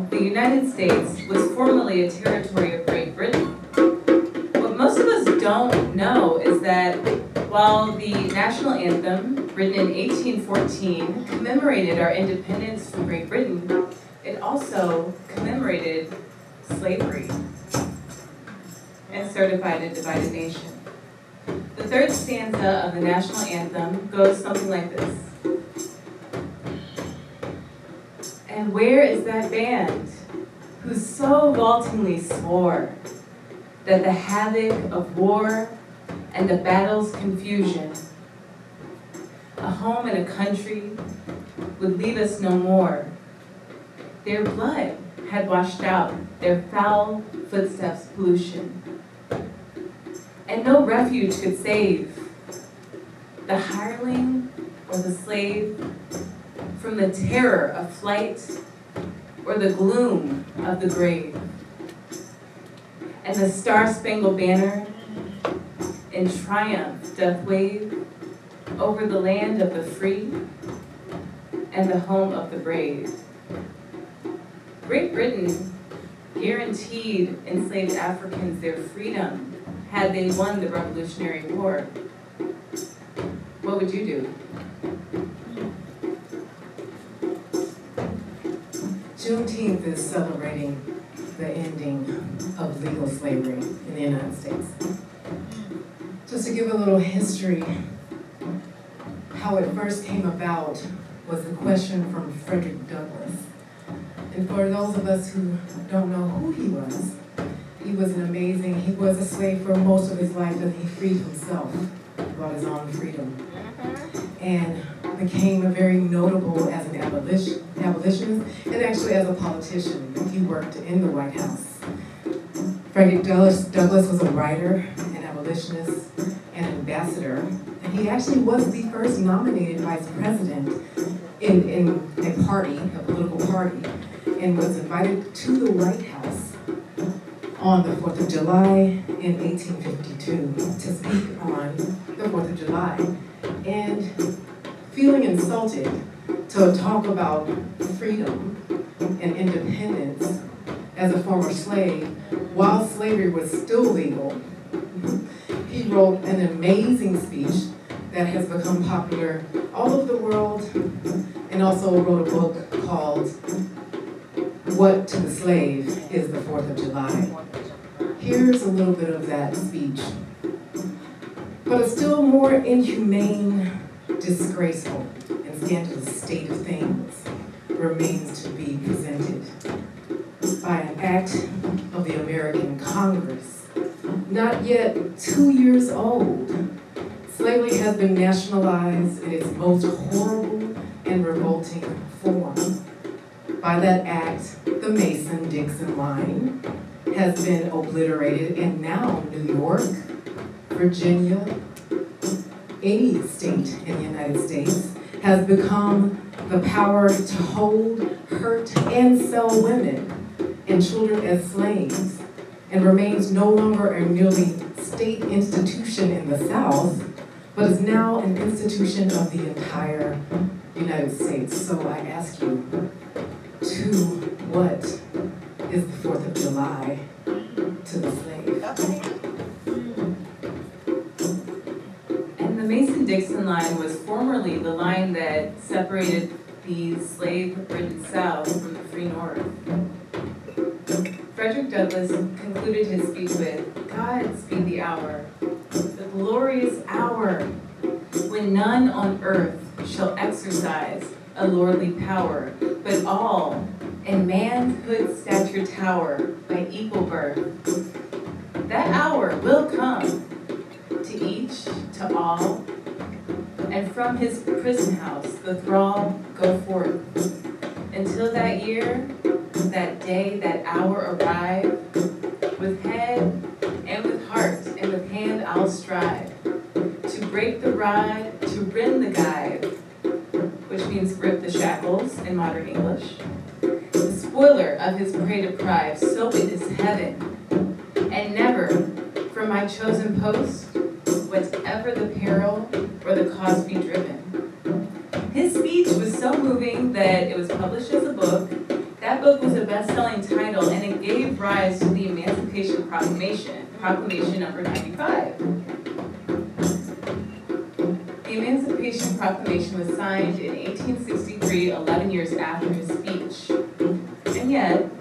The United States was formerly a territory of Great Britain. What most of us don't know is that while the national anthem, written in 1814, commemorated our independence from Great Britain, it also commemorated slavery and certified a divided nation. The third stanza of the national anthem goes something like this. And where is that band who so vaultingly swore that the havoc of war and the battle's confusion, a home and a country, would leave us no more? Their blood had washed out their foul footsteps' pollution, and no refuge could save the hireling or the slave from the terror of flight or the gloom of the grave. And the star-spangled banner in triumph doth wave over the land of the free and the home of the brave. Great Britain guaranteed enslaved Africans their freedom had they won the Revolutionary War. What would you do? Juneteenth is celebrating the ending of legal slavery in the United States. Just to give a little history, how it first came about was a question from Frederick Douglass. And for those of us who don't know who he was he was a slave for most of his life, but he freed himself, brought his own freedom, and became very notable as an abolitionist and actually as a politician. He worked in the White House. Frederick Douglass was a writer, an abolitionist, and an ambassador, and he actually was the first nominated vice president in a party, a political party, and was invited to the White House on the 4th of July in 1852 to speak on the 4th of July. And feeling insulted to talk about freedom and independence as a former slave while slavery was still legal, he wrote an amazing speech that has become popular all over the world, and also wrote a book called What to the Slave is the 4th of July. Here's a little bit of that speech. But a still more inhumane, disgraceful, and scandalous state of things remains to be presented by an act of the American Congress, not yet 2 years old. Slavery has been nationalized in its most horrible and revolting form. By that act, the Mason-Dixon line has been obliterated, and now New York, Virginia, any state in the United States has become the power to hold, hurt, and sell women and children as slaves, and remains no longer a merely state institution in the South, but is now an institution of the entire United States. So I ask you, to what is the 4th of July to the slave? And the Mason-Dixon line was formerly the line that separated the slave-ridden South from the free North. Frederick Douglass concluded his speech with, God speed the hour, the glorious hour, when none on earth shall exercise a lordly power, but all in manhood's stature tower by equal birth. That hour will come to each, to all, and from his prison house the thrall go forth. Until that year, that day, that hour arrive, with head and with heart and with hand I'll strive to break the rod, to rend the guide, means rip the shackles in modern English. The spoiler of his prey deprived, so it is heaven. And never, from my chosen post, whatever the peril or the cause be driven. His speech was so moving that it was published as a book. That book was a best-selling title, and it gave rise to the Emancipation Proclamation number 95. The Emancipation Proclamation was signed in 1863, 11 years after his speech. And yet,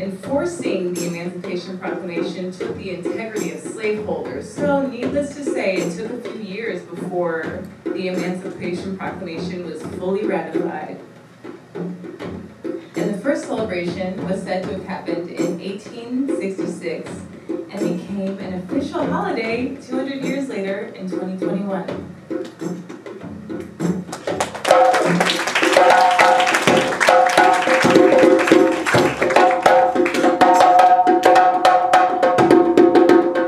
enforcing the Emancipation Proclamation took the integrity of slaveholders. So, needless to say, it took a few years before the Emancipation Proclamation was fully ratified. And the first celebration was said to have happened in 1866 and became an official holiday 200 years later in 2021.